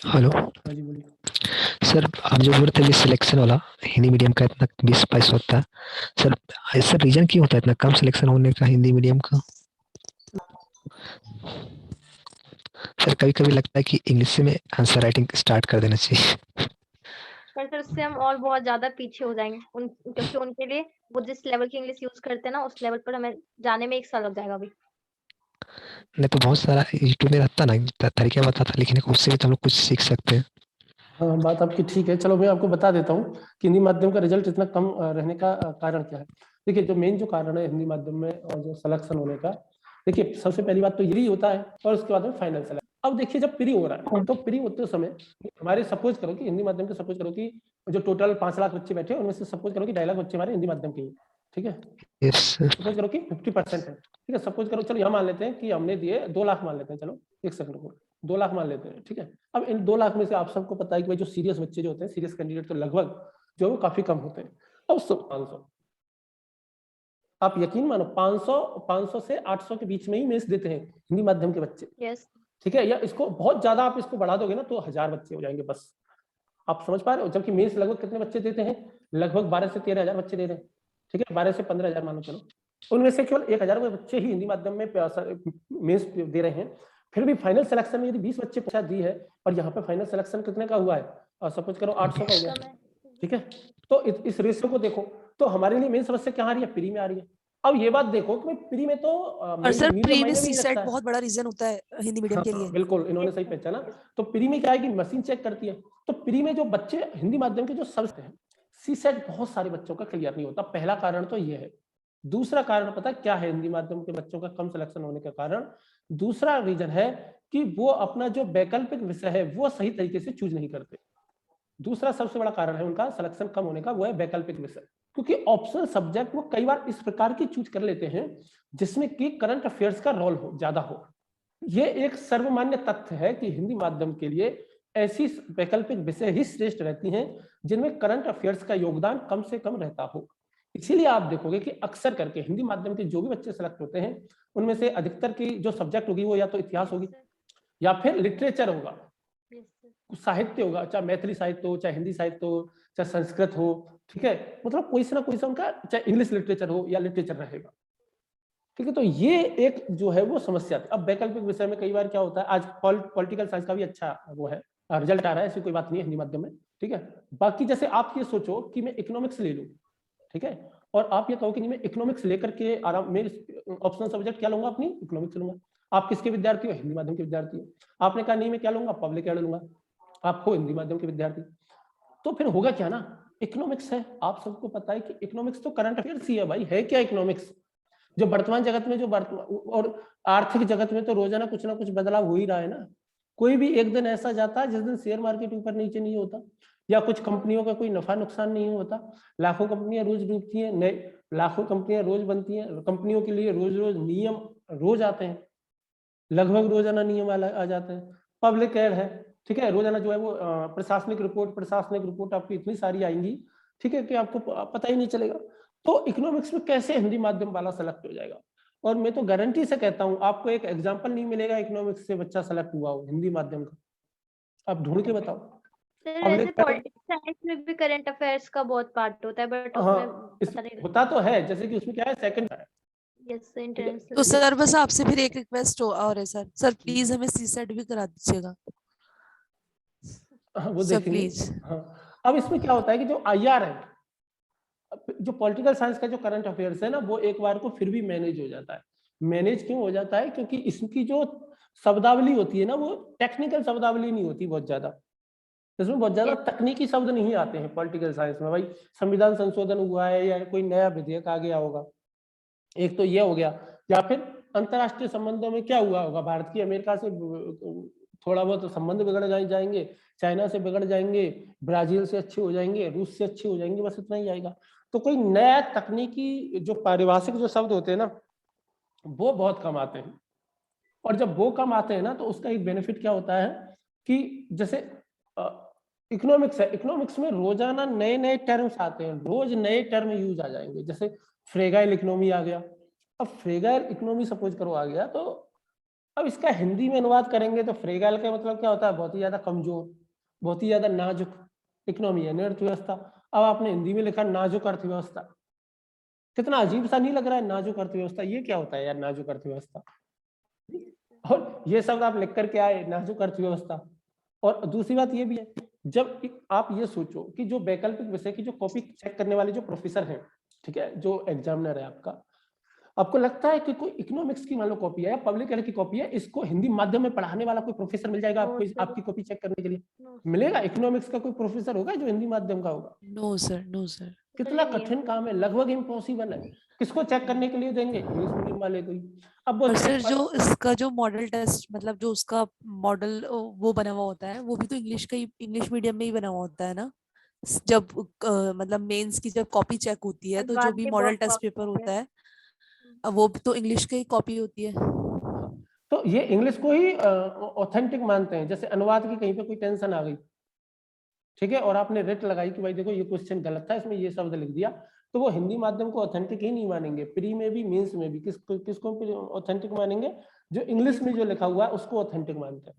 Hello. हाँ जी, बोलिए। Sir आप जो बोल रहे थे अभी सिलेक्शन वाला, हिंदी मीडियम का इतना 20-22 होता है। सर ऐसा रीजन क्यों होता है इतना कम सिलेक्शन होने का हिंदी मीडियम का? सर कभी कभी लगता है कि इंग्लिश में आंसर राइटिंग स्टार्ट कर देना चाहिए। पर सर उससे हम और बहुत ज़्यादा पीछे हो जाएँगे क्योंकि उनके लिए वो जिस लेवल की इंग्लिश यूज़ करते हैं ना, उस लेवल पर हमें जाने में 1 साल लग जाएगा अभी। नहीं तो बहुत सारा यूट्यूब में रहता ना, तरीका बताता लिखने को, उससे भी तो हम लोग कुछ सीख सकते हैं। हाँ, बात आपकी ठीक है। चलो मैं आपको बता देता हूँ कि हिंदी माध्यम का रिजल्ट इतना कम रहने का कारण क्या है। देखिए, जो मेन जो कारण है हिंदी माध्यम में और जो सिलेक्शन होने का, देखिए सबसे पहली बात तो यही होता है और उसके बाद में फाइनल सिलेक्शन। अब देखिए, जब प्री हो रहा है तो प्री होते समय हमारे सपोज करो कि हिंदी माध्यम के सपोज करो कि जो टोटल 5 लाख बच्चे बैठे उनमें से सपोज करो कि 2.5 लाख बच्चे हमारे हिंदी माध्यम के ही, ठीक है। Yes sir. सपोज करो कि 50% है, ठीक है। सपोज करो, चलो यहाँ मान लेते हैं कि हमने दिए 2 लाख मान लेते हैं, चलो एक सेकंड को 2 लाख मान लेते हैं, ठीक है। अब इन 2 लाख में से आप सबको पता है कि भाई जो सीरियस बच्चे जो होते हैं, सीरियस कैंडिडेट तो लगभग जो वो काफी कम होते हैं। अब 500, आप यकीन मानो 500 से 800 के बीच में ही मेंस देते हैं हिंदी माध्यम के बच्चे, यस। ठीक है। या इसको बहुत ज्यादा आप इसको बढ़ा दोगे ना तो 1000 बच्चे हो जाएंगे बस। आप समझ पा रहे हो, जबकि मेंस लगभग कितने बच्चे देते हैं, लगभग 12 से 13,000 बच्चे दे रहे हैं, ठीक है। 12 से 15,000 मानो, चलो उनमें से केवल 1000 बच्चे ही हिंदी माध्यम में मेंस दे रहे हैं। फिर भी फाइनल सिलेक्शन में यदि 20 बच्चे पहुंचा दी है और यहाँ पे फाइनल सिलेक्शन कितने का हुआ है, और सपोज करो 800 का हो गया, ठीक है। तो इस रेशियो को देखो, तो हमारे लिए मेन समस्या क्या आ रही है, प्री में आ रही है। अब ये बात देखो कि प्री में तो और सर मीडियम प्री में मायने भी नहीं सीसेट रखता है। बहुत बड़ा रीजन होता है हिंदी मीडियम के लिए। बिल्कुल, इन्होंने सही पहचाना। तो प्री में क्या है कि मशीन चेक करती है, तो प्री में जो बच्चे हिंदी माध्यम के जो सबसे हैं, सीसेट बहुत सारे बच्चों का क्लियर नहीं होता। पहला कारण तो ये है। दूसरा कारण पता है क्या है हिंदी माध्यम के बच्चों का कम सिलेक्शन होने का कारण? दूसरा रीजन है कि वो अपना जो वैकल्पिक विषय है वो सही तरीके से चूज नहीं करते। दूसरा सबसे बड़ा कारण है उनका सिलेक्शन कम होने का, वो है वैकल्पिक विषय। क्योंकि ऑप्शनल सब्जेक्ट वो कई बार इस प्रकार की चूज कर लेते हैं जिसमें कि करंट अफेयर्स का रोल हो ज्यादा हो। ये एक सर्वमान्य तथ्य है कि हिंदी माध्यम के लिए ऐसी वैकल्पिक विषय ही श्रेष्ठ रहती हैं जिनमें करंट अफेयर्स का योगदान कम से कम रहता हो। इसीलिए आप देखोगे कि अक्सर करके हिंदी माध्यम के जो भी बच्चे सेलेक्ट होते हैं उनमें से अधिकतर की जो सब्जेक्ट होगी वो या तो इतिहास होगी या फिर लिटरेचर होगा, साहित्य होगा, चाहे मैथिली साहित्य हो, चाहे हिंदी साहित्य हो, चाहे संस्कृत हो, ठीक है। मतलब कोई से ना कोई सा उनका, चाहे इंग्लिश लिटरेचर हो या लिटरेचर रहेगा, ठीक है। तो ये एक जो है वो समस्या थी। अब वैकल्पिक विषय में कई बार क्या होता है, आज पॉलिटिकल साइंस का भी अच्छा वो है, रिजल्ट आ रहा है, ऐसी कोई बात नहीं है हिंदी माध्यम में, ठीक है। बाकी जैसे आप ये सोचो कि मैं इकोनॉमिक्स ले लूं, ठीक है, और आप ये कहो कि नहीं मैं इकोनॉमिक्स लेकर के आराम में ऑप्शनल सब्जेक्ट क्या लूंगा, अपनी इकोनॉमिक्स लूंगा। आप किसके विद्यार्थी हो, हिंदी माध्यम के विद्यार्थी हो। आपने कहा नहीं मैं क्या लूंगा, पब्लिक एड लूंगा, आप हो हिंदी माध्यम के विद्यार्थी। तो फिर होगा क्या ना, इकोनॉमिक्स है, आप सबको पता है कि इकोनॉमिक्स तो करंट अफेयर्स ही है भाई, है क्या इकोनॉमिक्स। जो वर्तमान जगत में जो और आर्थिक जगत में तो रोजाना कुछ ना कुछ बदलाव हो ही रहा है ना। कोई भी एक दिन ऐसा जाता है जिस दिन शेयर मार्केट ऊपर नीचे नहीं होता, या कुछ कंपनियों का कोई नफा नुकसान नहीं होता। लाखों कंपनियां रोज डूबती हैं, नए लाखों कंपनियां रोज बनती हैं, कंपनियों के लिए रोज रोज नियम रोज आते हैं, लगभग रोजाना नियम आ जाते हैं। पब्लिक एड है, ठीक है, रोजाना जो है वो प्रशासनिक रिपोर्ट आपकी इतनी सारी आएंगी, ठीक है, कि आपको पता ही नहीं चलेगा। तो इकोनॉमिक्स में कैसे हिंदी माध्यम वाला सेलेक्ट हो जाएगा। और मैं तो गारंटी से कहता हूं आपको एक एग्जांपल नहीं मिलेगा इकोनॉमिक्स से बच्चा सेलेक्ट हुआ हो हिंदी माध्यम का, आप ढूंढ के बताओ। सर ऐसे पॉलिटिक्स साइंस में भी करंट अफेयर्स का बहुत पार्ट होता है, बट उसमें पता नहीं होता तो है, जैसे कि उसमें क्या है, सेकंड है। Yes international. तो सर बस आपसे फिर एक रिक्वेस्ट और है सर, सर प्लीज हमें सीसेट भी करा दीजिएगा। वो सर देखेंगे। प्लीज। हाँ, अब इसमें क्या होता है कि जो आईआर है, जो पॉलिटिकल साइंस का जो करंट अफेयर्स है ना, वो एक बार को फिर भी मैनेज हो जाता है। मैनेज क्यों हो जाता है, क्योंकि इसकी जो शब्दावली होती है ना, वो टेक्निकल शब्दावली नहीं होती बहुत ज्यादा, इसमें बहुत ज्यादा तकनीकी शब्द नहीं आते हैं पॉलिटिकल साइंस में। भाई संविधान संशोधन हुआ है या कोई नया विधेयक आ गया होगा, एक तो ये हो गया। या फिर अंतरराष्ट्रीय संबंधों में क्या हुआ होगा, भारत की अमेरिका से थोड़ा बहुत संबंध बिगड़ जाएंगे, चाइना से बिगड़ जाएंगे, ब्राजील से अच्छे हो जाएंगे, रूस से अच्छे हो जाएंगे, बस इतना ही आएगा। तो कोई नया तकनीकी जो पारिभाषिक जो शब्द होते हैं ना, वो बहुत कम आते हैं। और जब वो कम आते हैं ना, तो उसका एक बेनिफिट क्या होता है कि जैसे इकोनॉमिक्स है, इकोनॉमिक्स में रोजाना नए नए टर्म्स आते हैं, रोज नए टर्म यूज आ जाएंगे। जैसे फ्रेगाइल इकोनॉमी आ गया, अब फ्रेगाइल इकोनॉमी सपोज करो आ गया, तो अब इसका हिंदी में अनुवाद करेंगे तो फ्रेगाइल का मतलब क्या होता है? बहुत ही ज्यादा कमजोर, बहुत ही ज्यादा नाजुक इकोनॉमी है, अर्थव्यवस्था। अब आपने हिंदी में लिखा नाजुक अर्थव्यवस्था, कितना अजीब सा नहीं लग रहा है? नाजुक अर्थव्यवस्था, ये क्या होता है यार नाजुक अर्थव्यवस्था? और ये शब्द आप लिख करके आए, नाजुक अर्थव्यवस्था। और दूसरी बात ये भी है, जब आप ये सोचो कि जो वैकल्पिक विषय की जो कॉपी चेक करने वाले जो प्रोफेसर हैं, ठीक है, जो एग्जामिनर है आपका, आपको लगता है कि कोई इकोनॉमिक्स की मान लो कॉपी है या पब्लिक हेल्थ की कॉपी है, इसको हिंदी माध्यम में पढ़ाने वाला कोई प्रोफेसर मिल जाएगा आपको आपकी कॉपी चेक करने के लिए? मिलेगा? इकोनॉमिक्स का कोई प्रोफेसर होगा जो हिंदी माध्यम का होगा? No sir, no sir. कितना कठिन काम है, लगभग इम्पॉसिबल है। किसको चेक करने के लिए देंगे? इंग्लिश मीडियम वाले को ही। अब वो और सर जो इसका जो मॉडल टेस्ट मतलब जो उसका मॉडल वो बना हुआ होता है वो भी तो इंग्लिश मीडियम में ही बना हुआ होता है ना। जब मतलब मेंस की जब कॉपी चेक होती है तो जो भी मॉडल टेस्ट पेपर होता है वो भी तो इंग्लिश की कॉपी होती है। तो ये इंग्लिश को ही ऑथेंटिक मानते हैं। जैसे अनुवाद की कहीं पे कोई टेंशन आ गई, ठीक है, और आपने रेट लगाई कि भाई देखो ये क्वेश्चन गलत था, इसमें ये शब्द लिख दिया, तो वो हिंदी माध्यम को ऑथेंटिक ही नहीं मानेंगे। प्री में भी मींस में भी किसको ऑथेंटिक मानेंगे? जो इंग्लिश में जो लिखा हुआ है उसको ऑथेंटिक मानते हैं।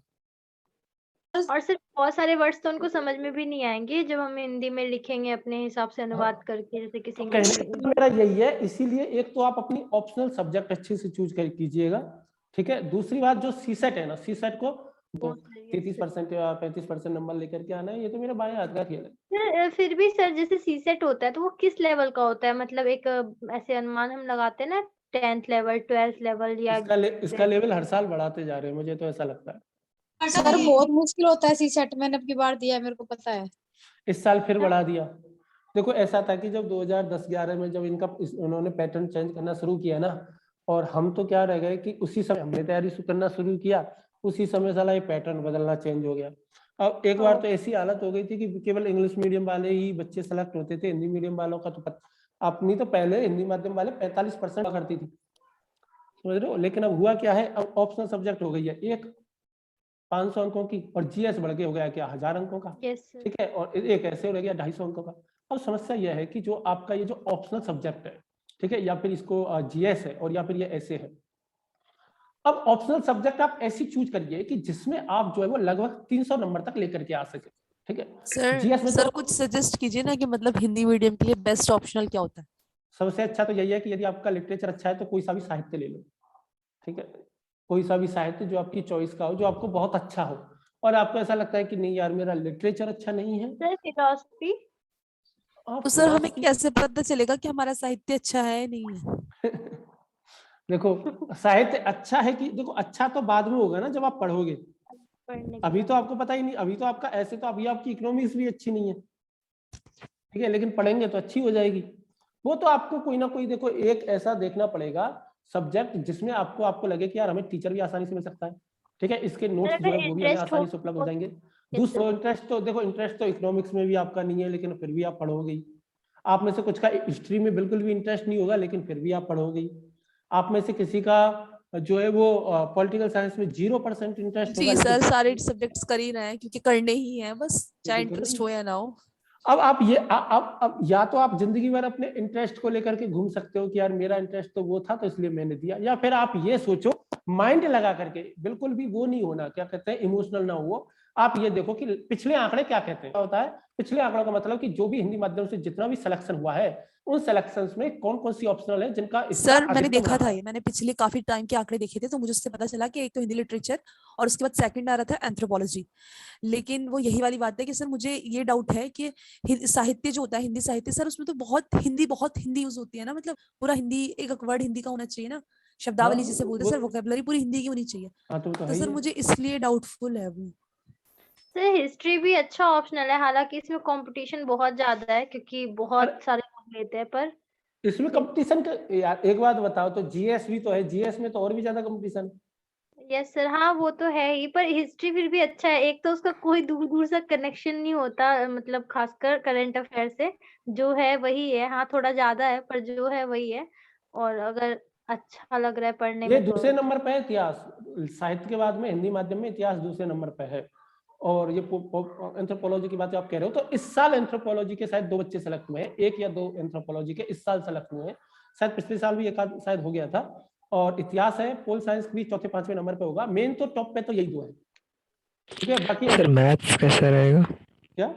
और सिर्फ बहुत सारे वर्ड्स तो उनको समझ में भी नहीं आएंगे जब हम हिंदी में लिखेंगे अपने हिसाब से अनुवाद करके, जैसे किसी कहने का मेरा यही है। इसीलिए एक तो आप अपनी ऑप्शनल सब्जेक्ट अच्छे से चूज कर कीजिएगा, ठीक है। दूसरी बात जो सीसेट है ना, सीसेट को 33% या 35% नंबर लेकर के आना है, ये तो मेरे बाएं हाथ का खेल है। फिर भी सर जैसे सीसेट होता है तो वो किस लेवल का होता है? मतलब एक ऐसे अनुमान हम लगाते हैं ना 10th लेवल 12th लेवल या इसका लेवल हर साल बढ़ाते जा रहे हैं, मुझे तो ऐसा लगता है। सर बहुत मुश्किल होता है सीसेट, मैंने अब की बार दिया है, मेरे को पता है। इस साल फिर बढ़ा दिया। देखो ऐसा था कि जब 2010-11 में जब उन्होंने पैटर्न चेंज करना शुरू किया ना, और हम तो क्या रह गए कि उसी समय हमने तैयारी करना शुरू किया, उसी समय साला ये पैटर्न बदलना चेंज हो गया। अब एक बार तो ऐसी हालत हो गई थी कि केवल इंग्लिश मीडियम वाले ही बच्चे सेलेक्ट होते थे, हिंदी मीडियम वालों का तो अपनी तो पहले हिंदी माध्यम वाले 45% करती थी, समझ रहे हो। लेकिन अब हुआ क्या है, अब ऑप्शनल सब्जेक्ट हो गई है एक 500 अंकों की, और जीएस बढ़ के हो गया क्या 1000 अंकों का, ठीक है, और एक ऐसे हो गया 250 अंकों का। अब समस्या यह है कि जो आपका ये जो ऑप्शनल सब्जेक्ट है, ठीक है, या फिर इसको जीएस है और या फिर ये ऐसे है। अब ऑप्शनल सब्जेक्ट आप ऐसी चूज करिए कि जिसमें आप जो है वो लगभग 300 नंबर तक लेकर के आ सके, ठीक है। सर जीएस में सर तो कुछ सजेस्ट कीजिए ना कि मतलब हिंदी मीडियम के लिए बेस्ट ऑप्शनल क्या होता है? सबसे अच्छा तो यही है कि यदि आपका लिटरेचर अच्छा है तो कोई सा भी साहित्य ले लो, ठीक है, कोई सा भी साहित्य जो आपकी चॉइस का हो, जो आपको बहुत अच्छा हो, और आपको ऐसा लगता है कि नहीं यार मेरा लिटरेचर अच्छा नहीं है, सर फिलॉसफी। तो सर हमें कैसे पता चलेगा कि हमारा साहित्य अच्छा है नहीं है? देखो साहित्य अच्छा है कि देखो अच्छा तो बाद में होगा ना जब आप पढ़ोगे, अभी तो आपको पता ही नहीं। अभी तो आपका ऐसे तो अभी आपकी इकोनॉमिक्स भी अच्छी नहीं है, ठीक है, लेकिन पढ़ेंगे तो अच्छी हो जाएगी। वो तो आपको कोई ना कोई देखो एक ऐसा देखना पड़ेगा सब्जेक्ट जिसमें आपको लगे कि यार हमें टीचर भी आसानी से मिल सकता है, ठीक है, इसके नोट्स जो है वो भी हमें आसानी से उपलब्ध हो जाएंगे। दूसरा इंटरेस्ट तो इकोनॉमिक्स में भी आपका नहीं है, लेकिन फिर भी आप पढ़ोगे। आप में से कुछ का हिस्ट्री में बिल्कुल भी इंटरेस्ट नहीं होगा, लेकिन फिर भी आप पढ़ोगे। आप में से किसी का जो है वो पॉलिटिकल साइंस में 0% इंटरेस्ट होगा। जी सर, सारे सब्जेक्ट्स कर ही रहे हैं क्योंकि करने ही है, बस चाहे इंटरेस्ट हो या ना हो। अब आप ये अब या तो आप जिंदगी भर अपने इंटरेस्ट को लेकर के घूम सकते हो कि यार मेरा इंटरेस्ट तो वो था तो इसलिए मैंने दिया, या फिर आप ये सोचो माइंड लगा करके, बिल्कुल भी वो नहीं होना, क्या कहते हैं, इमोशनल ना हो। आप ये देखो कि पिछले आंकड़े क्या कहते हैं। होता है पिछले आंकड़ों का मतलब कि जो भी हिंदी माध्यम से जितना भी सिलेक्शन हुआ है उन सिलेक्शंस में कौन कौन सी ऑप्शनल है जिनका सर मैंने देखा था, ये मैंने पिछले काफी टाइम के आंकड़े देखे थे, तो मुझे उससे पता चला कि एक तो हिंदी लिटरेचर और उसके बाद सेकंड आ रहा था एंथ्रोपोलॉजी। लेकिन वो यही वाली बात है कि सर मुझे ये डाउट है कि साहित्य जो होता है हिंदी साहित्य, सर उसमें तो बहुत हिंदी यूज होती है ना, मतलब पूरा हिंदी, एक वर्ड हिंदी का होना चाहिए ना, शब्दावली जिसे बोलते हैं सर, वोकैबुलरी पूरी हिंदी की होनी चाहिए। तो सर मुझे इसलिए डाउटफुल है वो। सर हिस्ट्री भी अच्छा ऑप्शनल है, हालांकि इसमें कंपटीशन बहुत ज्यादा है क्योंकि बहुत सारे लोग लेते हैं, पर इसमें कंपटीशन का यार एक बात बताओ, तो जीएस भी तो है, जीएस में तो और भी ज्यादा कंपटीशन। यस सर, हाँ वो तो है ही, पर हिस्ट्री फिर भी अच्छा है। एक तो उसका कोई दूर दूर से कनेक्शन नहीं होता, मतलब खासकर करंट अफेयर से, जो है वही है। हाँ थोड़ा ज्यादा है पर जो है वही है, और अगर अच्छा लग रहा है पढ़ने ये में तो दूसरे नंबर पे है इतिहास, साहित्य के बाद में हिंदी माध्यम में इतिहास दूसरे नंबर पे है। और ये एंथ्रोपोलॉजी की बात आप कह रहे हो, तो इस साल एंथ्रोपोलॉजी के शायद 2 बच्चे सेलेक्ट हुए हैं, 1 या 2 एंथ्रोपोलॉजी के इस साल सेलेक्ट हुए हैं, शायद पिछले साल भी एक आध शायद हो गया था। और इतिहास है, पोल साइंस भी चौथे पांचवें नंबर पे होगा। मेन तो टॉप पे तो यही दो है, ठीक है। बाकी सर मैथ्स कैसा रहेगा, क्या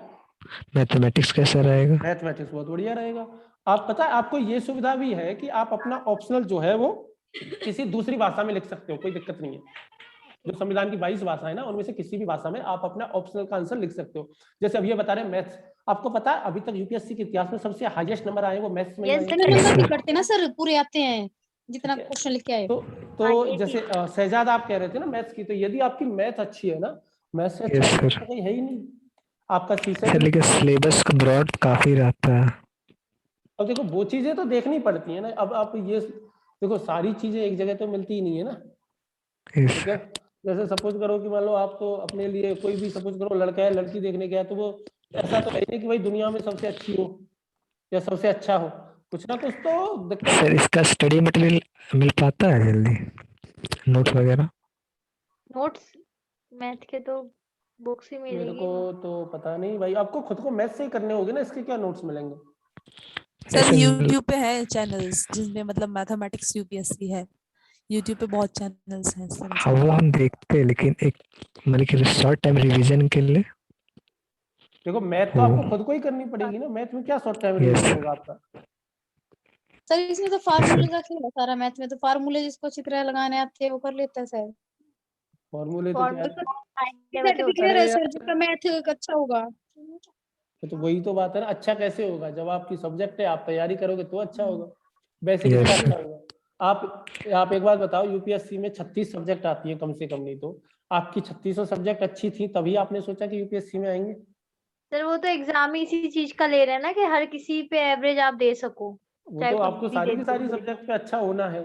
मैथमेटिक्स कैसा रहेगा? मैथमेटिक्स बहुत बढ़िया रहेगा। आप पता है आपको ये सुविधा भी है कि आप अपना ऑप्शनल जो है वो किसी दूसरी भाषा में लिख सकते हो, कोई दिक्कत नहीं है। जो संविधान की 22 भाषा है ना, उनमें से किसी भी भाषा में आप अपना ऑप्शनल का आंसर लिख सकते हो। जैसे अब ये बता रहे हैं मैथ्स, आपको पता है अभी तक यूपीएससी के इतिहास में सबसे हाईएस्ट नंबर आए वो मैथ्स में ही आए हैं। इतने नंबर नहीं कटते ना सर, पूरे आते हैं जितना ठीक है। क्वेश्चन लिख के आए। तो जैसे शहजाद आप कह रहे थे ना मैथ्स की, तो यदि आपकी मैथ अच्छी है ना, मैथ्स से अच्छा Yes, तो sir. कहीं है ही नहीं। आपका सीसेट सर लेकिन सिलेबस का ब्रॉड काफी रहता है। अब देखो वो चीजें तो देखनी पड़ती है ना। अब आप ये देखो सारी चीजें एक जगह तो मिलती ही नहीं है ना, Yes, ठीक है। जैसे सपोज करो कि मान लो आप तो अपने लिए कोई भी सपोज करो लड़का है लड़की देखने गया, तो वो ऐसा तो है नहीं कि भाई दुनिया में सबसे अच्छी हो या सबसे अच्छा हो, कुछ ना कुछ तो दिक्कत सर इसका स्टडी मटेरियल मिल पाता है जल्दी, नोट वगैरह? नोट्स मैथ के तो बुक्स ही मेरे मिलेगी। को तो पता नहीं भाई, आपको खुद को मैथ से ही करने होंगे ना, इसके क्या नोट्स मिलेंगे? सर ऐसे यूट्यूब पे है चैनल्स जिसमें मतलब मैथमेटिक्स यूपीएससी है, यूट्यूब पे बहुत चैनल्स हैं सर हाँ वो हम देखते हैं, लेकिन एक मतलब कि शॉर्ट टाइम रिवीजन के लिए देखो मैथ तो वो आपको खुद को ही करनी पड़ेगी ना, मैथ में क्या शॉर्ट टाइम यस रिवीजन होगा आपका? सर इसमें तो फार्मूले का खेल है सारा, मैथ में तो फार्मूले जिसको चित्र लगाने आते हैं वो कर लेता है सर। फॉर्मूले तो क्या है? सेट भी क्लियर है सर, जिसका मैथ अच्छा होगा। तो वही तो बात है ना, अच्छा कैसे होगा? जब आपकी सब्जेक्ट है, आप तैयारी करोगे तो अच्छा होगा। वैसे यस किसका सर। अच्छा होगा? आप एक बात बताओ, यूपीएससी में 36 सब्जेक्ट आती है कम से कम, नहीं तो आपकी 36 सब्जेक्ट अच्छी थी तभी आपने सोचा कि यूपीएससी में आएंगे। सर वो तो एग्जाम ही इसी चीज का ले रहे हैं ना कि हर किसी पे एवरेज आप दे सको, वो चाहे तो कुछ आपको भी सारी दे की सारी दो। सब्जेक्ट पे अच्छा होना है,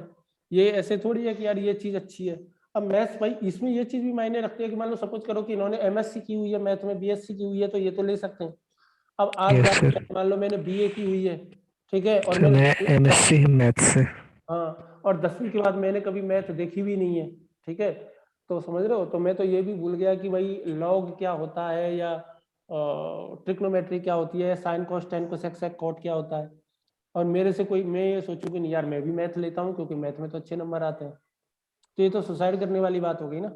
ये ऐसे थोड़ी है कि यार ये चीज अच्छी है। अब मैथ्स भाई इसमें ये चीज भी मायने रखती है कि मान लो सपोज करो कि इन्होंने एमएससी की हुई है मैथ में, बीएससी की हुई है, तो ये तो ले सकते हैं। अब आज यस बात सर। मान लो मैंने बीए की हुई है, ठीक है, और सर मैंने मैं एमएससी मैथ से। हाँ, और 10वीं के बाद मैंने कभी मैथ देखी भी नहीं है, ठीक है, तो समझ रहे हो, तो मैं तो ये भी भूल गया कि भाई लॉग क्या होता है या ट्रिग्नोमेट्री क्या होती है, sine cos tan cosec sec cot क्या होता है। और मेरे से कोई, मैं ये सोचूं कि नहीं यार मैं भी मैथ लेता हूँ क्योंकि मैथ में तो अच्छे नंबर आते हैं, तो ये तो सुसाइड करने वाली बात हो गई ना।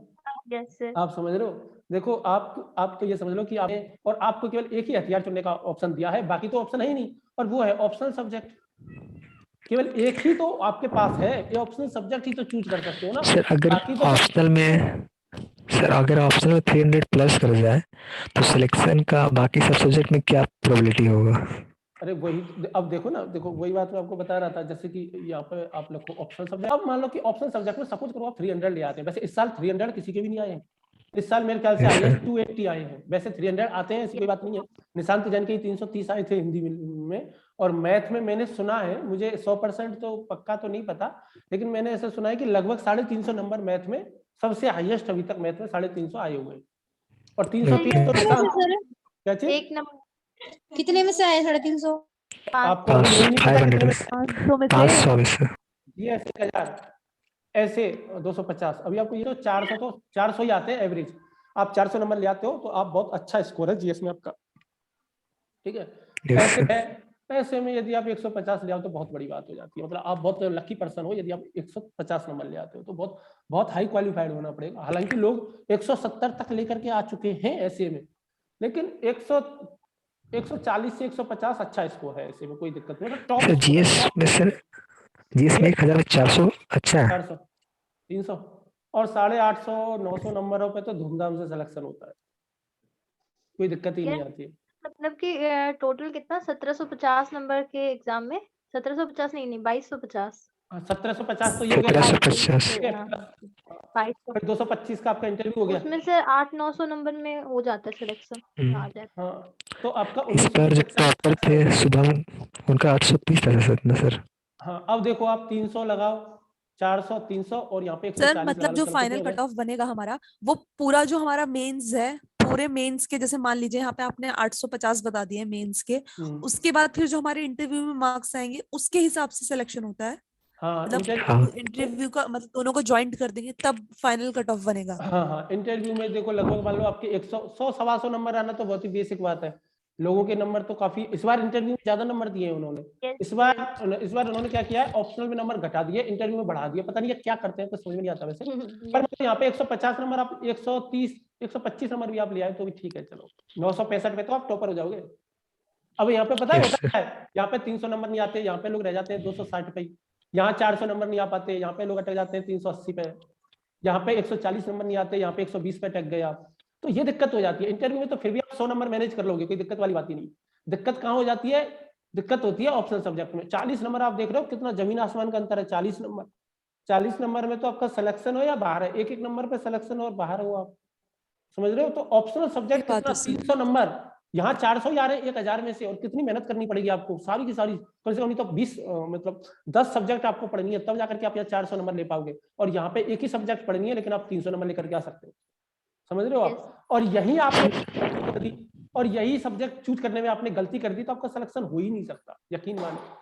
Yes sir. आप समझ रहे हो? देखो आप तो ये समझ लो कि आपने और आपको केवल एक ही हथियार चुनने का ऑप्शन दिया है, बाकी तो ऑप्शन है ही नहीं, और वो है ऑप्शनल सब्जेक्ट। केवल एक ही तो आपके पास है, ये ऑप्शनल सब्जेक्ट ही तो चूज कर सकते हो ना, सर अगर बाकी तो ऑप्शनल में सर अगर ऑप्शनल में 300 प्लस कर जाए तो सिलेक्शन का बाकी सब सब्जेक्ट में क्या प्रोबेबिलिटी होगा? अरे वही अब देखो ना, देखो वही बात मैं आपको बता रहा था, जैसे कि यहाँ पे आप लोग को ऑप्शनल सब्जेक्ट, अब मान लो कि ऑप्शनल सब्जेक्ट में सपोज करो आप 300 ले आते हैं, वैसे इस साल 300 किसी के भी नहीं आए हैं, इस साल मेरे ख्याल से यस हाईएस्ट सर। 280 आए हैं, वैसे 300 आते हैं ऐसी कोई बात नहीं है। निशांत जैन के 330 आए थे हिंदी में, और मैथ में मैंने सुना है, मुझे 100% तो पक्का तो नहीं पता, लेकिन मैंने ऐसा सुना है कि लगभग 350 नंबर मैथ में सबसे हाईएस्ट अभी तक मैथ में 350 आए हुए हैं, और 330 तो निशांत सर क्या चीज एक नंबर कितने में से आए 350? आपको अभी यही नहीं पता कितने 500 में? 500 में से 500 में से। ये ऐसे 1000 ऐसे 250, अभी आपको ये तो 400 ही आते हैं एवरेज। आप 400 नंबर ले आते हो तो आप बहुत अच्छा स्कोर है जीएस में आपका, ठीक है। यस ऐसे सर। है, ऐसे में यदि आप 150 ले आओ तो बहुत बड़ी बात हो जाती है, मतलब आप बहुत लकी पर्सन हो यदि आप 150 नंबर ले आते हो, तो बहुत बहुत हाई क्वालिफाइड होना पड़ेगा। हालांकि लोग 170 तक लेकर के आ चुके हैं ऐसे में, लेकिन 140 से 150 अच्छा स्कोर है, ऐसे में कोई दिक्कत नहीं, मतलब टॉप सर जीएस में सर, जीएस में 1400 अच्छा है। 400 300 और 850 900 नंबरों पे तो धूमधाम से सिलेक्शन होता है, कोई दिक्कत ही नहीं आती है। मतलब कि टोटल कितना 1750 नंबर के एग्जाम में 1750 नहीं 2250। 1750 तो ये हो गया, 1750। ठीक है, फिर 225 का आपका इंटरव्यू हो गया। उसमें से 800-900 नंबर में हो जाता है सिलेक्शन आ जाता है। हाँ, तो आपका इस बार जो 1900 टॉपर थे शुभम, उनका 830 था सर ना सर? हाँ, अब देखो आप 300 लगाओ, 400 300 और यहाँ पे सर 140 लगा मतलब लो, जो चलो कितने फाइनल हो कट गए? ऑफ बनेगा हमारा, वो पूरा जो हमारा मेंस है, पूरे मेंस के जैसे मान लीजिए यहाँ पे आपने 850 बता दिए मेंस के, उसके बाद फिर जो हमारे इंटरव्यू में मार्क्स आएंगे उसके हिसाब से सिलेक्शन होता है। हाँ हाँ इंटरव्यू का मतलब दोनों को ज्वाइंट कर देंगे तब फाइनल कट ऑफ बनेगा। हाँ इंटरव्यू में देखो लगभग मान लो आपके 100 100 125 नंबर आना तो बहुत ही बेसिक बात है, लोगों के नंबर तो काफी, इस बार इंटरव्यू में ज्यादा नंबर दिए हैं उन्होंने। Yes, इस बार उन्होंने क्या किया है, ऑप्शनल में नंबर घटा दिए, इंटरव्यू में बढ़ा दिए। पता नहीं ये क्या करते हैं, कुछ समझ में नहीं आता वैसे। पर yes. यहाँ पे 150 नंबर, आप 130 125 नंबर भी आप ले आए तो भी ठीक है, चलो 965 पे तो आप टॉपर हो जाओगे। अब यहाँ पे पता है Yes, होता क्या है, यहाँ पे 300 नंबर नहीं आते, यहाँ पे लोग रह जाते हैं 260 पे, यहाँ 400 नंबर नहीं आ पाते, यहाँ पे लोग अटक जाते हैं 380 पे, यहाँ पे 140 नंबर नहीं आते, यहाँ पे 120 पे अटक गए आप। तो ये दिक्कत हो जाती है। इंटरव्यू में तो फिर भी आप 100 नंबर मैनेज कर लोगे, कोई दिक्कत वाली बात ही नहीं। दिक्कत कहाँ हो जाती है, दिक्कत होती है ऑप्शनल सब्जेक्ट में। 40 नंबर आप देख रहे हो कितना जमीन आसमान का अंतर है। 40 नंबर में तो आपका सिलेक्शन हो या बाहर है, एक एक नंबर पे सिलेक्शन और बाहर हो, आप समझ रहे हो। तो ऑप्शनल सब्जेक्ट बात कितना, है सर। 300 नंबर, यहाँ 400 ही आ रहे हैं 1000 में से, और कितनी मेहनत करनी पड़ेगी आपको, सारी की सारी कम से कम नहीं तो 20 मतलब 10 सब्जेक्ट आपको पढ़नी है, तब जाकर के आप यहाँ 400 नंबर ले पाओगे। और यहाँ पे एक ही सब्जेक्ट पढ़नी है, लेकिन आप 300 नंबर लेकर के आ सकते हो, समझ रहे हो Yes. आप। और यही आपने और यही सब्जेक्ट चूज करने में आपने गलती कर दी, तो आपका सिलेक्शन हो ही नहीं सकता, यकीन माने।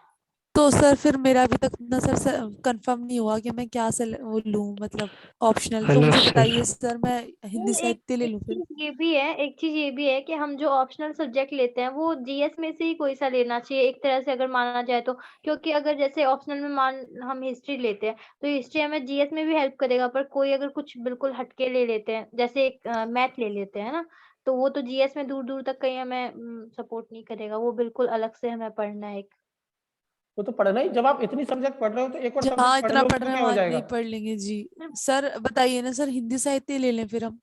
तो सर फिर मेरा अभी तक ना सर कंफर्म नहीं हुआ कि मैं क्या वो लूं, मतलब ऑप्शनल। तो हेलो मुझे सर। बताइए सर, मैं हिंदी एक साहित्य ले एक लूं फिर? चीज ये भी है, एक चीज ये भी है कि हम जो ऑप्शनल सब्जेक्ट लेते हैं वो जीएस में से ही कोई सा लेना चाहिए एक तरह से अगर माना जाए तो। क्योंकि अगर जैसे ऑप्शनल में मान हम हिस्ट्री लेते हैं तो हिस्ट्री हमें जीएस में भी हेल्प करेगा, पर कोई अगर कुछ बिल्कुल हटके ले लेते हैं, जैसे एक मैथ ले लेते हैं ना, तो वो तो जीएस में दूर दूर तक कहीं हमें सपोर्ट नहीं करेगा, वो बिल्कुल अलग से हमें पढ़ना है एक। वो तो पढ़ना ही, जब आप इतनी सब्जेक्ट पढ़ रहे हो तो एक और जहाँ सब्जेक्ट पढ़ इतना लो पढ़ तो रहे हैं क्या हो वहां जाएगा। नहीं पढ़ लेंगे जी। सर बताइए ना सर, हिंदी साहित्य ले लें फिर हम?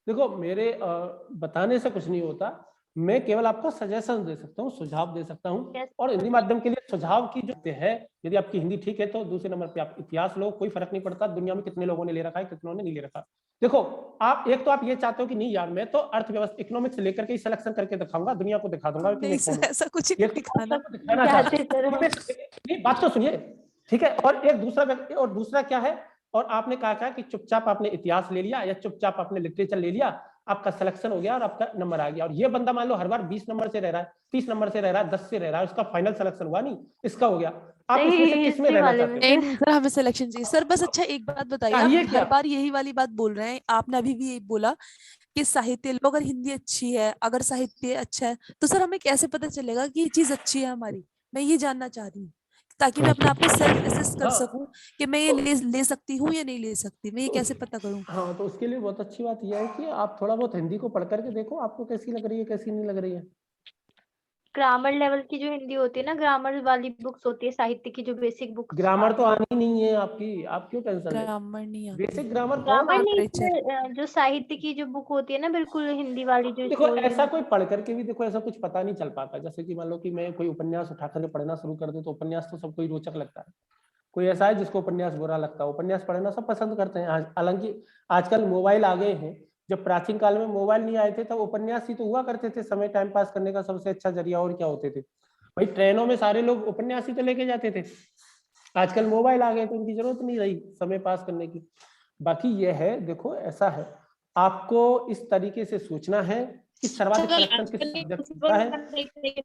देखो मेरे बताने से कुछ नहीं होता, मैं केवल आपको सजेशन दे सकता हूँ, सुझाव दे सकता हूँ। Yes. और हिंदी माध्यम के लिए सुझाव की जो है, यदि आपकी हिंदी ठीक है तो दूसरे नंबर पे आप इतिहास लो, कोई फर्क नहीं पड़ता दुनिया में कितने लोगों ने ले रखा है, कितनों ने नहीं ले रखा। देखो आप एक तो आप ये चाहते हो कि नहीं यार मैं तो अर्थव्यवस्था इकोनॉमिक्स लेकर के ही सिलेक्शन करके दिखाऊंगा, दुनिया को दिखा दूंगा कि नहीं मैं सर, कौन हूं। ऐसा कुछ ये नहीं तो दिखाना। आपको दिखाना चाहते चाहते सर हो। हम। नहीं, बात तो सुनिए, ठीक है। और एक दूसरा व्यक्ति, और दूसरा क्या है, और आपने कहा कि चुपचाप आपने इतिहास ले लिया या चुपचाप आपने लिटरेचर ले लिया, आपका सिलेक्शन हो गया और आपका नंबर आ गया। और ये बंदा मान लो हर बार 20 नंबर से रह रहा है, 30 नंबर से रह रहा है, 10 से रह रहा है, उसका फाइनल सिलेक्शन हुआ नहीं, इसका हो गया। आप इसमें से नहीं, किस में हिस्ट्री रहना वाले चाहते में हो? नहीं सर। नहीं सर, हमें सिलेक्शन चाहिए सर। बस अच्छा एक बात बताइए, आप चाहिए क्या? हर बार यही वाली बात बोल रहे हैं। आपने अभी भी यही बोला कि साहित्य लो अगर हिंदी अच्छी है, अगर साहित्य अच्छा है, तो सर हमें कैसे पता चलेगा कि ये चीज अच्छी है हमारी? मैं ये जानना चाह रही हूँ, ताकि मैं अपने आप को सेल्फ असेस कर हाँ सकूं कि मैं ये ले सकती हूँ या नहीं ले सकती। मैं ये कैसे पता करूं? हाँ, तो उसके लिए बहुत अच्छी बात यह है कि आप थोड़ा बहुत हिंदी को पढ़ करके देखो, आपको कैसी लग रही है कैसी नहीं लग रही है। ग्रामर लेवल की जो हिंदी होती है ना, ग्रामर वाली बुक्स होती है, साहित्य की जो बेसिक बुक्स ग्रामर तो आती है। आनी नहीं है आपकी, आप क्यों टेंशन ले। ग्रामर नहीं आती? बेसिक ग्रामर कौन ग्रामर नहीं लिटरेचर? सर, जो साहित्य की जो बुक होती है ना, बिल्कुल हिंदी वाली जो देखो स्टोरी। ऐसा कोई पढ़ करके भी देखो ऐसा कुछ पता नहीं चल पाता। जैसे कि मान लो कि मैं कोई उपन्यास उठा करके पढ़ना शुरू कर दूं, तो उपन्यास तो सबको ही रोचक लगता है। कोई ऐसा है जिसको उपन्यास बुरा लगता है? उपन्यास पढ़ना सब पसंद करते हैं। हालांकि आजकल मोबाइल आ गए हैं, जब प्राचीन काल में मोबाइल नहीं आए थे तब उपन्यास ही तो हुआ करते थे, समय टाइम पास करने का सबसे अच्छा जरिया। और क्या होते थे भाई, ट्रेनों में सारे लोग उपन्यास ही तो लेके जाते थे। आजकल मोबाइल आ गए तो उनकी जरूरत नहीं रही समय पास करने की। बाकी ये है, देखो ऐसा है, आपको इस तरीके से सोचना है कि सर्वाधिक सिलेक्शन किस सब्जेक्ट होता है।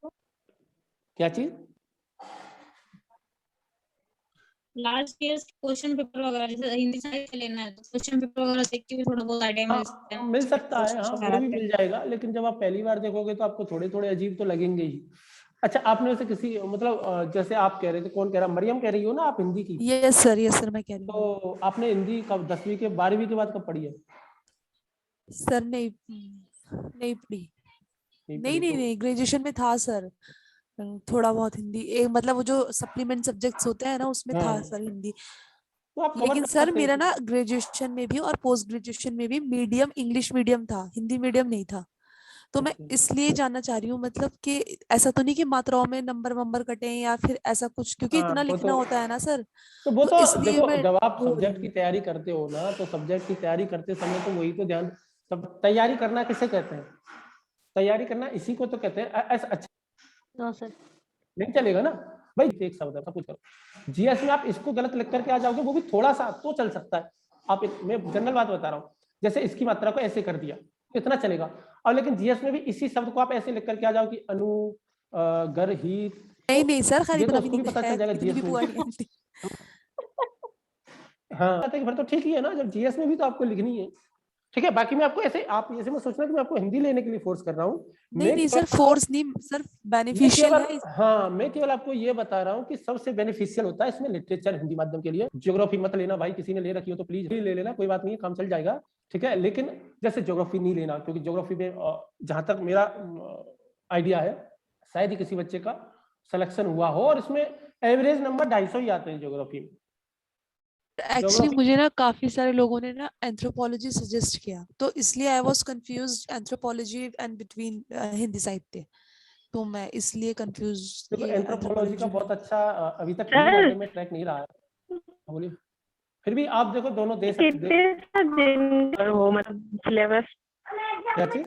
क्या चीज? लास्ट ईयर क्वेश्चन पेपर वगैरह, जैसे हिंदी साहित्य लेना है तो क्वेश्चन पेपर वगैरह देख के भी थोड़ा बहुत आइडिया मिल सकता है। मिल सकता है, हाँ वो भी मिल जाएगा, लेकिन जब आप पहली बार देखोगे तो आपको थोड़े थोड़े अजीब तो लगेंगे ही। अच्छा, आपने वैसे किसी मतलब जैसे आप कह रहे थे, कौन कह रहा, मरियम कह रही हो ना आप हिंदी की? यस सर मैं कह रही हूँ। तो आपने हिंदी कब 10वीं के 12वीं के बाद कब पढ़ी है? सर नहीं पढ़ी। नहीं पढ़ी नहीं तो नहीं, ग्रेजुएशन में था सर थोड़ा बहुत हिंदी, एक मतलब वो जो सप्लीमेंट सब्जेक्ट्स होते हैं ना, उसमें था सर हिंदी। तो आप कवर लेकिन कर सर सकते मेरा हैं। ना ग्रेजुएशन में भी और पोस्ट ग्रेजुएशन में भी मीडियम इंग्लिश मीडियम था, हिंदी मीडियम नहीं था। तो मैं अच्छा। इसलिए जानना चाह रही हूँ, मतलब कि ऐसा तो नहीं कि मात्राओं में नंबर वंबर कटे या फिर ऐसा कुछ, क्योंकि हाँ इतना वो लिखना तो होता है ना सर। वो तो तो इसलिए देखो, मैं जब आप हो रही सब्जेक्ट की हूँ। तैयारी करते हो ना, तो सब्जेक्ट की तैयारी करते समय तो वही तो ध्यान, सब तैयारी करना किसे कहते हैं? तैयारी करना इसी को तो कहते हैं। ऐसा अच्छा नो सर। नहीं चलेगा ना भाई, एक शब्द है सब कुछ करो। जीएस में आप इसको गलत लिख करके आ जाओगे, वो भी थोड़ा सा तो चल सकता है। आप मैं जनरल बात बता रहा हूँ, जैसे इसकी मात्रा को ऐसे कर दिया तो इतना चलेगा। और लेकिन जीएस में भी इसी शब्द को आप ऐसे लिख करके आ जाओ कि अनु गर्हित, नहीं तो नहीं सर, खाली ये तो इतना भी उसको भी नहीं पता चल है, जाएगा इतनी जीएस भी में बुआ भी। नहीं है। हाँ, फिर तो ठीक ही है ना, जब जीएस में भी तो आपको लिखनी है ठीक है। बाकी मैं आपको ऐसे, आप ऐसे में सोचना कि मैं आपको हिंदी लेने के लिए फोर्स कर रहा हूँ। नहीं सर, फोर्स नहीं सर, बेनिफिशियल है। हाँ, मैं केवल आपको ये बता रहा हूँ कि सबसे बेनिफिशियल होता है इसमें लिटरेचर हिंदी माध्यम के लिए। ज्योग्राफी मत लेना भाई, किसी ने ले रखी हो तो प्लीज ले लेना, कोई बात नहीं है, काम चल जाएगा, ठीक है। लेकिन जैसे ज्योग्राफी नहीं लेना, क्योंकि ज्योग्राफी में जहां तक मेरा आइडिया है, शायद ही किसी बच्चे का सिलेक्शन हुआ हो, और इसमें एवरेज नंबर 250 ही आते हैं ज्योग्राफी में। एक्चुअली मुझे ना काफी सारे लोगों ने ना एंथ्रोपोलॉजी सजेस्ट किया, तो इसलिए I was confused anthropology and between Hindi साहित्य, तो मैं इसलिए कंफ्यूज। देखो एंथ्रोपोलॉजी का बहुत अच्छा अभी तक हिंदी सर माध्यम में ट्रैक नहीं रहा है। बोलिए। फिर भी आप देखो दोनों दे सकते कितने दिन पर हो मतलब सिलेबस? क्या चीज?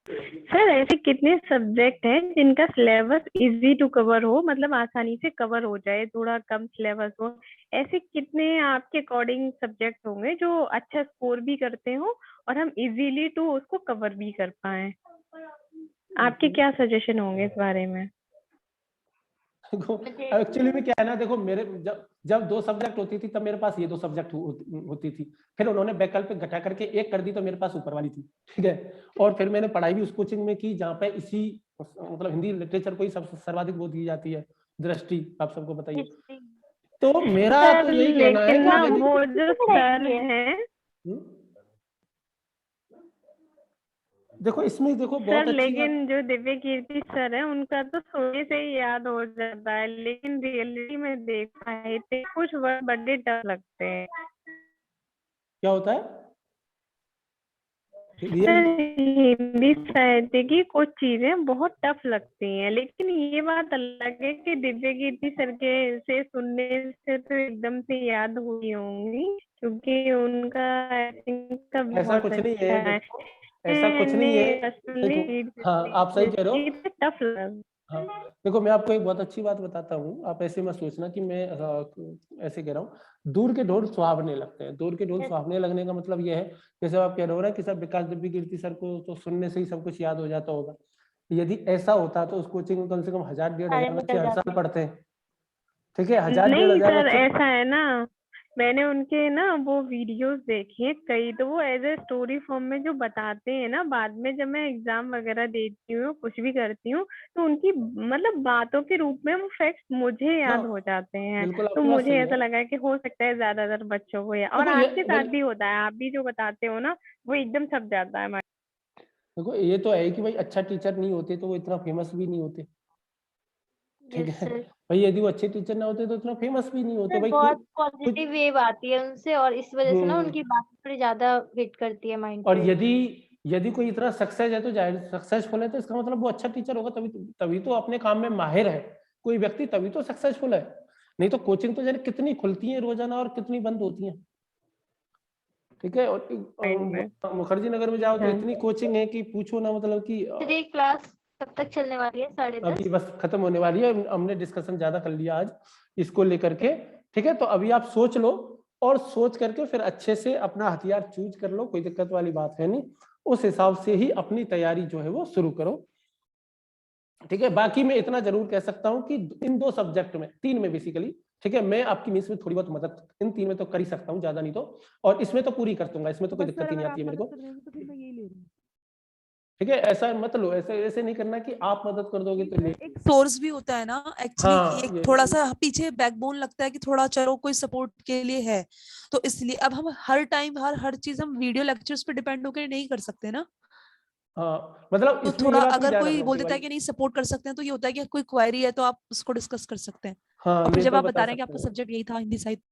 सर ऐसे कितने सब्जेक्ट हैं जिनका सिलेबस इजी टू कवर हो, मतलब आसानी से कवर हो जाए, थोड़ा कम सिलेबस हो? ऐसे कितने आपके अकॉर्डिंग सब्जेक्ट होंगे जो अच्छा स्कोर भी करते हो और हम इजीली टू उसको कवर भी कर पाए? आपके क्या सजेशन होंगे इस बारे में? एक्चुअली में क्या है ना, देखो मेरे जब 2 सब्जेक्ट होती थी तब मेरे पास ये 2 सब्जेक्ट होती थी, फिर उन्होंने वैकल्पिक घटा करके 1 कर दी तो मेरे पास ऊपर वाली थी, ठीक है। और फिर मैंने पढ़ाई भी उस कोचिंग में की जहाँ पे इसी मतलब हिंदी लिटरेचर को ही सबसे सर्वाधिक वो दी जाती है, दृष्टि, आप सबको बताइए। तो मेरा तो यही कहना है लेकिन ना कि वो जो सर हैं, देखो इसमें देखो बहुत सर अच्छी बात, लेकिन जो दिव्य कीर्ति सर है उनका तो सोने से ही याद हो जाता है, लेकिन रियलिटी में देखा है तो कुछ वर्ड बड़े टफ लगते हैं। क्या होता है सर हिंदी साहित्य की कुछ चीजें बहुत टफ लगती हैं, लेकिन ये बात अलग है कि दिव्य कीर्ति सर के से सुनने से तो एकदम से याद हुई होंगी, क्योंकि उनका एक्टिंग का ऐसा बहुत कुछ नहीं अच्छा है, है। देखो ऐसा कुछ नहीं है, देखो हाँ आप सही कह रहे हो। टफ लगा। हाँ देखो मैं आपको एक बहुत अच्छी बात बताता हूँ, आप ऐसे मत सोचना कि मैं ऐसे कह रहा हूँ। दूर के ढोल सुहावने लगते हैं, दूर के ढोल सुहावने लगने का मतलब यह है, जैसे आप कह रहे हो ना कि सब विकास दिव्य कीर्ति सर को तो सुनने से ही सब कुछ याद हो जाता होगा। यदि ऐसा होता तो उस कोचिंग में कम से कम 1000-1500 बच्चे हर साल पढ़ते हैं, ठीक है। 1000-1500 नहीं सर, बच्चे। ऐसा है ना, मैंने उनके ना वो वीडियोस देखे कई, तो वो एज ए स्टोरी फॉर्म में जो बताते हैं ना, बाद में जब मैं एग्जाम वगैरह देती हूँ, कुछ भी करती हूँ, तो उनकी मतलब बातों के रूप में वो फैक्ट्स मुझे याद हो जाते हैं। बिल्कुल तो आपकी बात मुझे सही ऐसा है। लगा कि हो सकता है ज्यादातर बच्चों को, या और देखो ये आपके साथ भी होता है, आप भी जो बताते हो ना वो एकदम छप जाता है। देखो ये तो है कि भाई अच्छा टीचर नहीं होते तो वो इतना फेमस भी नहीं होते, ठीक है। भाई यदि वो अच्छे टीचर ना होते तो इतना फेमस भी नहीं होते भाई। बहुत कुछ पॉजिटिव वेव आती है उनसे, और इस वजह से ना उनकी बातें थोड़ी ज्यादा हिट करती है माइंड और पे। यदि कोई इतना सक्सेस है तो जाहिर सक्सेसफुल है, तो इसका मतलब वो अच्छा टीचर होगा, तभी तो अपने काम में माहिर है कोई व्यक्ति, तभी तो सक्सेसफुल है। नहीं तो कोचिंग तो जाने कितनी खुलती है रोजाना और कितनी बंद होती है, ठीक है। और मुखर्जी नगर में जाओ तो इतनी कोचिंग है कि पूछो ना, मतलब कि क्लास कब तक चलने वाली है? 10:30? अभी बस खत्म होने वाली है, हमने डिस्कशन ज्यादा कर लिया आज इसको लेकर के, ठीक है। तो अभी आप सोच लो, और सोच करके फिर अच्छे से अपना हथियार चूज कर लो, कोई दिक्कत वाली बात है नहीं। उस हिसाब से ही अपनी तैयारी जो है वो शुरू करो, ठीक है। बाकी मैं इतना जरूर कह सकता हूं कि इन 2 सब्जेक्ट में, 3 में बेसिकली, ठीक है, मैं आपकी मीन्स में थोड़ी बहुत मदद इन 3 में तो कर ही सकता हूँ, ज्यादा नहीं तो, और इसमें तो पूरी कर दूंगा, इसमें तो कोई दिक्कत ही नहीं आती है मेरे को, तो फिर मैं यही ले रही हूँ। ठीक है। ऐसा मत लो, ऐसे नहीं करना कि आप मदद कर दोगे तो ले। एक सोर्स भी होता है ना एक्चुअली, हाँ एक थोड़ा सा पीछे बैकबोन लगता है कि थोड़ा चलो कोई सपोर्ट के लिए है, तो इसलिए अब हम हर टाइम हर चीज हम वीडियो लेक्चर्स पे डिपेंड होकर नहीं कर सकते ना। हाँ मतलब तो इसमें थोड़ा ये बात भी अगर ध्यान कोई रखना बोल कि देता भाई, है कि नहीं सपोर्ट कर सकते हैं, तो ये होता है कि कोई क्वेरी है तो आप उसको डिस्कस कर सकते हैं। हाँ और फिर जब मेंटर आप बता बता रहे हैं कि सकते आपका हैं। सब्जेक्ट यही था हिंदी साहित्य।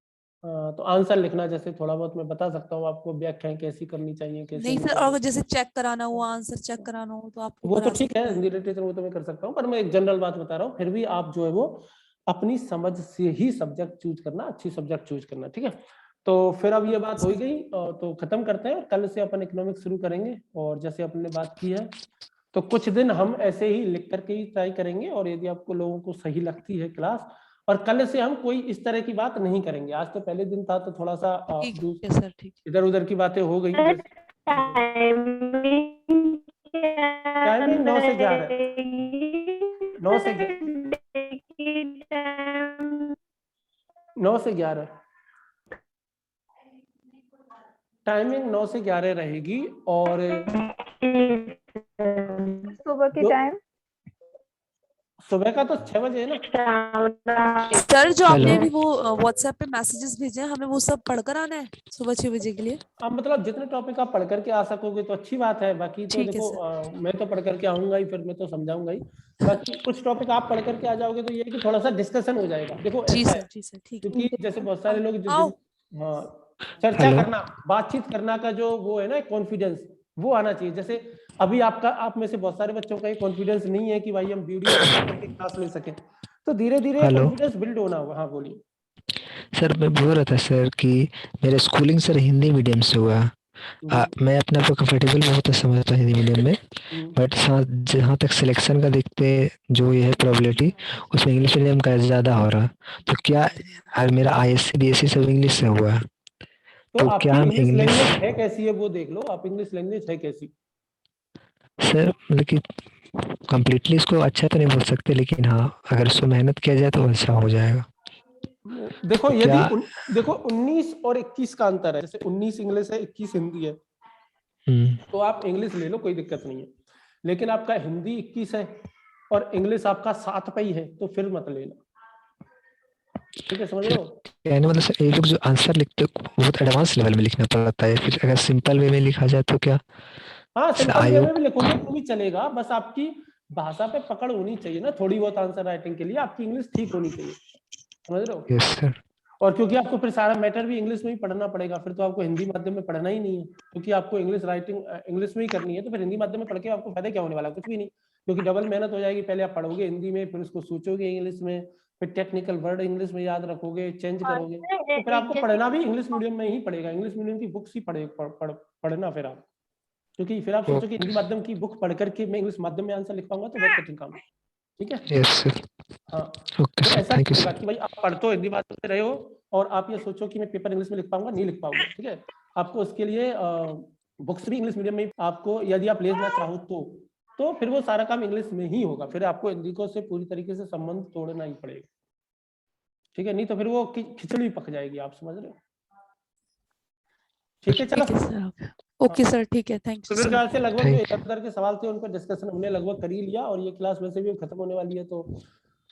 तो आंसर लिखना जैसे थोड़ा बहुत मैं बता सकता हूँ आपको, व्याख्याएं कैसी करनी चाहिए कैसे नहीं नहीं सर, करनी। और जैसे चेक कराना हो, आंसर चेक कराना हो, तो आपको वो तो करा ठीक है, सकते हैं। हिंदी लिटरेचर वो तो मैं कर सकता हूँ, पर मैं एक जनरल बात बता रहा हूँ, फिर भी आप जो है वो अपनी समझ से ही सब्जेक्ट चूज करना, अच्छी सब्जेक्ट चूज करना, ठीक है। तो फिर अब ये बात हो गई, तो खत्म करते हैं, कल से अपन इकोनॉमिक्स शुरू करेंगे, और जैसे अपने बात की है तो कुछ दिन हम ऐसे ही लिख करके ही ट्राई करेंगे, और यदि आपको लोगों को सही लगती है क्लास, और कल से हम कोई इस तरह की बात नहीं करेंगे। आज तो पहले दिन था तो थोड़ा सा ठीक है सर, ठीक। इधर उधर की बातें हो गई। टाइमिंग 9 से 11, 9 से 9 से 11। टाइमिंग 9 से 11 रहेगी और सुबह के जो- टाइम सुबह का तो 6 बजे है ना। सर जो आपने हेलो। अभी वो व्हाट्सएप पे मैसेजेस भेजे हैं हमें वो सब पढ़कर आना है सुबह 6 बजे के लिए? आप मतलब जितने टॉपिक आप पढ़ करके आ सकोगे तो अच्छी बात है, बाकी तो ठीक है देखो सर। मैं तो पढ़ करके आऊंगा ही, फिर मैं तो समझाऊंगा ही। बाकी कुछ टॉपिक आप पढ़ करके आ जाओगे तो ये है कि थोड़ा सा डिस्कशन हो जाएगा। देखो जी ऐसा सर, है जी सर, ठीक है। क्योंकि जैसे बहुत सारे लोग आओ। हाँ, चर्चा हेलो। करना, बातचीत करना का जो वो है ना कॉन्फिडेंस, वो आना चाहिए। जैसे अभी आप में से बहुत सारे बच्चों का ये कॉन्फिडेंस नहीं है कि भाई हम वीडियो करके क्लास ले सके, तो धीरे धीरे हेलो कॉन्फिडेंस बिल्ड होना होगा। हाँ बोलिए। सर, मैं बोल रहा था सर कि मेरा स्कूलिंग सर हिंदी मीडियम से हुआ। मैं अपने आप को कंफर्टेबल बहुत समझता हूँ हिंदी मीडियम में, बट जहाँ तक सिलेक्शन का देखते जो ये है प्रोबेबिलिटी, उसमें इंग्लिश मीडियम का ज़्यादा हो रहा। तो क्या मेरा ISC BSc सब इंग्लिश से हुआ, तो तो आपकी क्या हम इंग्लिश इंग्लिश लैंग्वेज है कैसी है वो देख लो, आप इंग्लिश लैंग्वेज है कैसी। सर मतलब कि कम्प्लीटली इसको अच्छा तो नहीं बोल सकते, लेकिन हाँ अगर इसको मेहनत किया जाए तो अच्छा हो जाएगा। देखो तो यदि क्या देखो 19 और 21 का अंतर है, जैसे 19 इंग्लिश है 21 हिंदी है, तो आप इंग्लिश ले लो, कोई दिक्कत नहीं है। लेकिन आपका हिंदी 21 है और इंग्लिश आपका 7 पे ही है, तो फिर मत लेना। ठीक है, समझ रहे हो। कहने मतलब सर, ये लोग जो आंसर लिखते हैं बहुत एडवांस लेवल में लिखना पड़ता है, फिर अगर सिंपल वे में लिखा जाए तो क्या हाँ, सर सिंपल वे में आयोग? भी लिखोगे तो भी चलेगा, बस आपकी भाषा पे पकड़ होनी चाहिए ना थोड़ी बहुत। आंसर राइटिंग के लिए आपकी इंग्लिश ठीक होनी चाहिए, समझ रहे हो। Yes sir. और क्योंकि आपको फिर सारा मैटर भी इंग्लिश में ही पढ़ना पड़ेगा, फिर तो आपको हिंदी माध्यम में पढ़ना ही नहीं है, क्योंकि आपको इंग्लिश राइटिंग इंग्लिश में ही करनी है, तो फिर हिंदी माध्यम में पढ़ के आपको फायदा क्या होने वाला, कुछ भी नहीं। क्योंकि डबल मेहनत हो जाएगी, पहले आप पढ़ोगे हिंदी में, फिर उसको सोचोगे इंग्लिश में, फिर टेक्निकल वर्ड इंग्लिश में याद रखोगे, चेंज करोगे, तो फिर आपको पढ़ना भी इंग्लिश मीडियम में ही पड़ेगा। इंग्लिश मीडियम की बुक्स ही पढ़ना फिर आप, क्योंकि फिर आप सोचो कि हिंदी माध्यम की बुक पढ़ करके मैं इंग्लिश माध्यम में आंसर लिख पाऊंगा, तो बहुत कठिन काम है। ठीक है। Yes sir. हाँ, ओके तो सर, ऐसा थैंक यू नहीं होगा सर। कि भाई आप पढ़ तो हिंदी माध्यम से रहे हो और आप ये सोचो कि मैं पेपर इंग्लिश में लिख पाऊंगा, नहीं लिख पाऊंगा। ठीक है, आपको उसके लिए बुक्स भी इंग्लिश मीडियम में आपको यदि आप लेना चाहो तो फिर वो सारा काम इंग्लिश में ही होगा, फिर आपको हिंदी को से पूरी तरीके से संबंध तोड़ना ही पड़ेगा। ठीक है, नहीं तो फिर वो खिचड़ी पक जाएगी, आप समझ रहे हो। ठीक है, चलो। ठीक है सर। ओके सर, ठीक है, थैंक तो यू मेरे ख्याल से सर। लगभग जो थैंक इधर उधर के सवाल थे उनको डिस्कशन हमने लगभग कर ही लिया, और ये क्लास वैसे भी खत्म होने वाली है। तो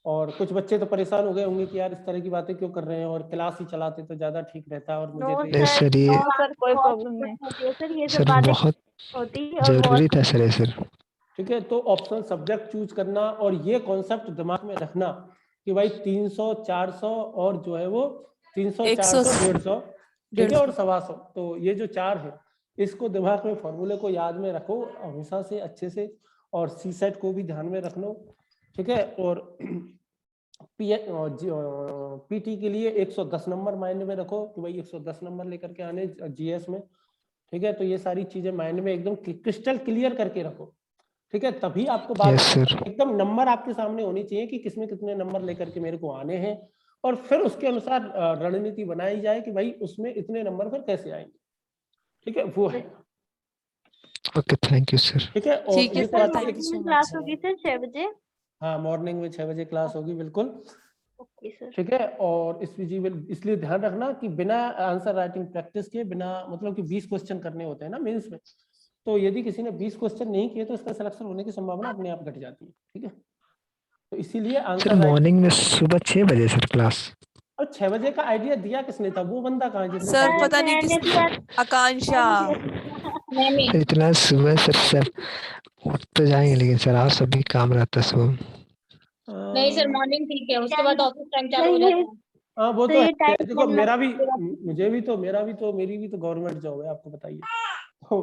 और कुछ बच्चे तो परेशान हो गए होंगे कि यार इस तरह की बातें क्यों कर रहे हैं, और क्लास ही चलाते तो ज्यादा ठीक रहता, और मुझे तो यस सर। ये नो सर, कोई प्रॉब्लम नहीं। सर ये सब सर बातें बहुत होती है और जरूरी बहुत था सर, ये सर। ठीक है। तो ऑप्शनल सब्जेक्ट चूज करना, और ये कॉन्सेप्ट दिमाग में रखना कि भाई 300 400 और जो है वो 300 400 150, ठीक है, और 125। तो ये जो 4 है इसको दिमाग में फॉर्मूले को याद में रखो हमेशा से अच्छे से, और सी सेट को भी ध्यान में रख लो। ठीक है, और पीटी के लिए 110 नंबर माइंड में रखो कि भाई 110 नंबर लेकर के आने जीएस में। ठीक है, तो ये सारी चीजें माइंड में एकदम क्रिस्टल क्लियर करके रखो। ठीक है, तभी आपको बाद यस सर। एकदम नंबर आपके सामने होनी चाहिए कि किसमें कितने नंबर लेकर के मेरे को आने हैं, और फिर उसके अनुसार रणनीति बनाई जाए कि भाई उसमें इतने नंबर फिर कैसे आएंगे। ठीक है, वो है। Okay, thank you sir. ठीक है, और ठीक है ये सर, बात thank you so class much. होगी सर 6 बजे। हाँ, मॉर्निंग में 6 बजे क्लास होगी, बिल्कुल। Okay sir. ठीक है, और इसलिए ध्यान रखना कि बिना आंसर राइटिंग प्रैक्टिस के, बिना मतलब कि 20 क्वेश्चन करने होते हैं ना मेंस में, तो यदि किसी ने 20 क्वेश्चन नहीं किए तो इसका सिलेक्शन होने की संभावना अपने आप घट जाती है। ठीक है, तो इसीलिए सर आंसर राइटिंग। मॉर्निंग में सुबह 6 बजे सर क्लास? और 6 बजे का आइडिया दिया किसने था, वो बंदा कहाँ है जिसने सर कहा? पता नहीं मैंने किस दिया। आकांक्षा। मैंने सर इतना सुबह सर उठ तो जाएंगे, लेकिन सर आप सभी काम रहता है सुबह। नहीं सर, मॉर्निंग ठीक है, उसके बाद ऑफिस टाइम चालू हो ये जाता है। हाँ, वो तो तो ये है। टाइम देखो मेरा भी, मेरी भी तो गवर्नमेंट जॉब है, आपको बताइए। तो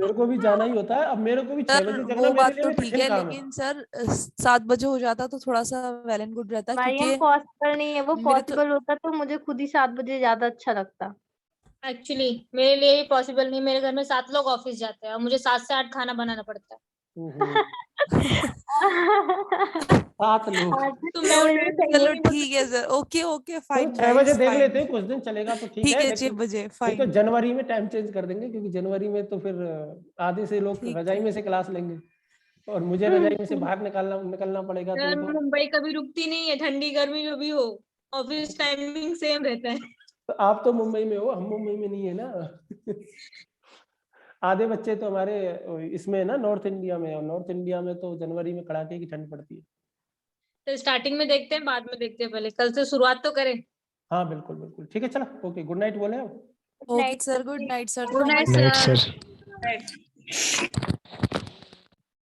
मेरे को भी जाना ही होता है। अब मेरे को भी 6 सर बजे जगना वो मेरे बात लिए तो भी ठीक कठिन है, काम है। लेकिन सर 7 बजे हो जाता तो थोड़ा सा वेल एंड गुड रहता, भाई क्योंकि पॉसिबल नहीं है, वो मेरे तो पॉसिबल होता तो मुझे खुद ही 7 बजे ज्यादा अच्छा लगता। एक्चुअली मेरे लिए ही पॉसिबल नहीं, मेरे घर में 7 लोग ऑफिस जाते हैं और मुझे 7 से 8 खाना बनाना पड़ता है। 7 लोग। तो मैं उठने से चलो ये नहीं बोल ठीक है सर, ओके ओके, तो फाइन 6 बजे गाइस, देख फाइन। लेते हैं, कुछ दिन चलेगा तो ठीक ठीक है, है 6 लेकिन बजे, नहीं तो फाइन। जनवरी में टाइम चेंज कर देंगे, क्योंकि जनवरी में तो फिर आधे से लोग ठीक रजाई है। में से क्लास लेंगे, और मुझे रजाई में से बाहर निकलना पड़ेगा, तो मुंबई कभी रुकती नहीं है, ठंडी गर्मी जो भी हो, ऑफिस टाइमिंग सेम रहता है। तो आप तो मुंबई में हो, हम मुंबई में नहीं है ना। आधे बच्चे तो हमारे इसमें है ना, नॉर्थ इंडिया में, और नॉर्थ इंडिया में तो जनवरी में कड़ाके की ठंड पड़ती है। तो स्टार्टिंग में देखते हैं, बाद में देखते हैं, पहले कल से शुरुआत तो करें। हाँ बिल्कुल बिल्कुल, ठीक है, चलो ओके, गुड नाइट बोले आप। Okay sir, good night sir. Good night night sir. Sir.